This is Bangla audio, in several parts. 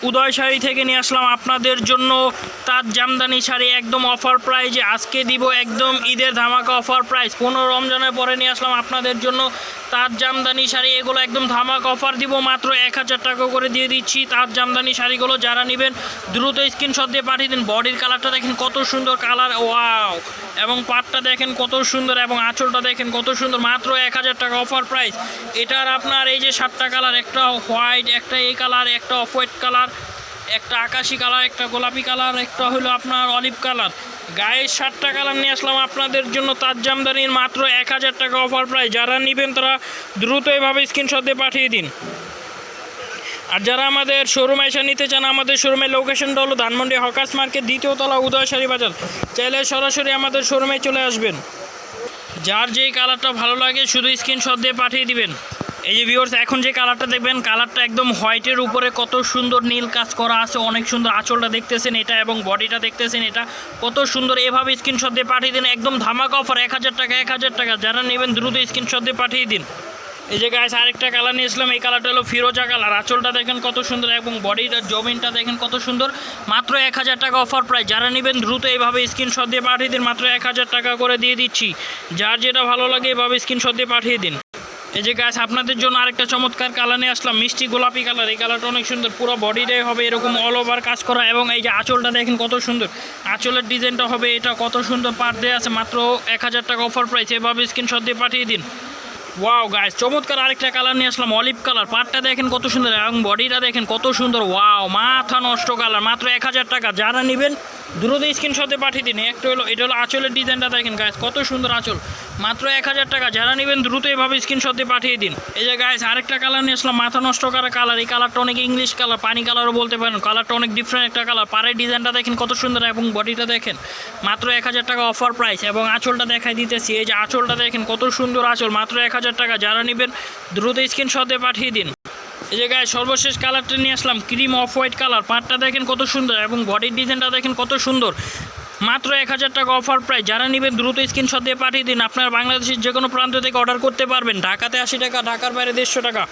উদয় শাড়ি থেকে নিয়ে আসলাম আপনাদের জন্য তাজ জামদানি শাড়ি একদম অফার প্রাইজে আজকে দিব একদম ঈদের ধামাকা অফার প্রাইস 15 রমজানের পরে নিয়ে আসলাম আপনাদের জন্য তাজ জামদানি শাড়ি এগুলো একদম ধামাকা অফার দিব মাত্র 1000 টাকা করে দিয়ে দিচ্ছি তাজ জামদানি শাড়িগুলো যারা নেবেন দ্রুত স্ক্রিনশট দিয়ে পাঠিয়ে দিন বডির কালারটা দেখেন কত সুন্দর কালার ওয়াও এবং পাটটা দেখেন কত সুন্দর এবং আঁচলটা দেখেন কত সুন্দর মাত্র 1000 টাকা অফার প্রাইস এটার আপনার এই যে 7টা কালার একটা হোয়াইট একটা এই কালার একটা অফ হোয়াইট কালার একটা আকাশি কালার একটা গোলাপি কালার একটা হলো আপনার অলিভ কালার গায়ে 7টা কালার নিয়ে আসলাম আপনাদের জন্য তাজ জামদানির মাত্র 1000 টাকা অফার প্রাইস যারা নেবেন তারা দ্রুত এভাবে স্ক্রিনশট দিয়ে পাঠিয়ে দিন আর যারা আমাদের শোরুমে এসে নিতে চান আমাদের শোরুমের লোকেশনটা হলো ধানমন্ডি হকার্স মার্কেট দ্বিতীয় তলা উদয় শাড়ি বাজার চাইলে সরাসরি আমাদের শোরুমে চলে আসবেন যার যেই কালারটা ভালো লাগে শুধু স্ক্রিনশট দিয়ে পাঠিয়ে দিবেন এই যে ভিউয়ার্স এখন যে কালারটা দেখবেন কালারটা একদম হোয়াইটের উপরে কত সুন্দর নীল কাজ করা আছে অনেক সুন্দর আঁচলটা দেখতেছেন এটা এবং বডিটা দেখতেছেন এটা কত সুন্দর এভাবে স্ক্রিনশট দিয়ে পাঠিয়ে দিন একদম ধামাকা অফার 1000 টাকা যারা নেবেন দ্রুত স্ক্রিনশট দিয়ে পাঠিয়ে দিন এই যে গাইস আরেকটা কালার নিয়ে আসলাম এই কালারটা হলো ফিরোজা কালার আঁচলটা দেখেন কত সুন্দর এবং বডির জমিনটা দেখেন কত সুন্দর মাত্র 1000 টাকা অফার প্রাইস যারা নেবেন দ্রুত এইভাবে স্ক্রিনশট দিয়ে পাঠিয়ে দিন মাত্র 1000 টাকা করে দিয়ে দিচ্ছি যার যেটা ভালো লাগে এভাবে স্ক্রিনশট দিয়ে পাঠিয়ে দিন এই যে গাইস আপনাদের জন্য আরেকটা চমৎকার কালার নিয়ে আসলাম মিষ্টি গোলাপি কালার এই কালারটা অনেক সুন্দর পুরো বডিটাই হবে এরকম অল ওভার কাজ করা এবং এই যে আঁচলটা দেখেন কত সুন্দর আঁচলের ডিজাইনটা হবে এটা কত সুন্দর পাট দেওয়া আছে মাত্র 1000 টাকা অফার প্রাইস এভাবে স্ক্রিনশট দিয়ে পাঠিয়ে দিন ওয়াও গাইস চমৎকার আরেকটা কালার নিয়ে আসলাম অলিভ কালার পাটটা দেখেন কত সুন্দর এবং বডিটা দেখেন কত সুন্দর ওয়াও মাথা নষ্ট কালার মাত্র 1000 টাকা যারা নেবেন দ্রুত স্ক্রিনশটে পাঠিয়ে দিন একটা হলো এটা হলো আঁচলের ডিজাইনটা দেখেন গাইস কত সুন্দর আঁচল মাত্র 1000 টাকা যারা নেবেন দ্রুত এভাবে স্ক্রিনশটে পাঠিয়ে দিন এই যে গাইস আরেকটা কালার নিয়ে আসলাম মাথা নষ্ট করা কালার এই কালারটা অনেক ইংলিশ কালার পানি কালারও বলতে পারেন কালারটা অনেক ডিফারেন্ট একটা কালার পাড়ের ডিজাইনটা দেখেন কত সুন্দর এবং বডিটা দেখেন মাত্র 1000 টাকা অফার প্রাইস এবং আঁচলটা দেখাই দিতেছি এই যে আঁচলটা দেখেন কত সুন্দর আঁচল মাত্র 1000 টাকা যারা নেবেন দ্রুত স্ক্রিনশটে পাঠিয়ে দিন এই যে গায়ে সর্বশেষ কালারটা নিয়ে আসলাম ক্রিম অফ হোয়াইট কালার পাটটা দেখেন কত সুন্দর এবং বডির ডিজাইনটা দেখেন কত সুন্দর মাত্র 1000 টাকা অফার প্রাইস যারা নেবেন দ্রুত স্ক্রিনশট দিয়ে পাঠিয়ে দিন আপনারা বাংলাদেশের যে কোনো প্রান্ত থেকে অর্ডার করতে পারবেন ঢাকাতে 80 টাকা ঢাকার বাইরে 150 টাকা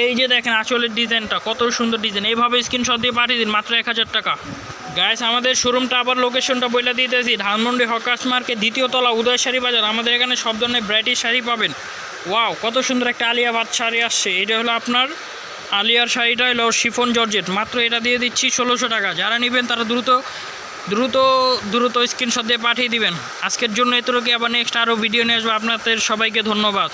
এই যে দেখেন আঁচলের ডিজাইনটা কত সুন্দর ডিজাইন এইভাবে স্ক্রিনশট দিয়ে পাঠিয়ে দিন মাত্র 1000 টাকা গাইস আমাদের শোরুমটা আবার লোকেশনটা বলে দিতেছি ধানমন্ডি হকার্স মার্কেট দ্বিতীয় তলা উদয় শাড়ি বাজার আমাদের এখানে সব ধরনের ভ্যারাইটির শাড়ি পাবেন ওয়াও কত সুন্দর একটা আলিয়া ভাত শাড়ি আসছে এটা হলো আপনার আলিয়ার শাড়িটা হলো শিফন জর্জেট মাত্র এটা দিয়ে দিচ্ছি 1600 টাকা যারা নেবেন তারা দ্রুত স্ক্রিনশট দিয়ে পাঠিয়ে দিবেন আজকের জন্য এতটুকু আবার নেক্সট আরও ভিডিও নিয়ে আসবো আপনাদের সবাইকে ধন্যবাদ।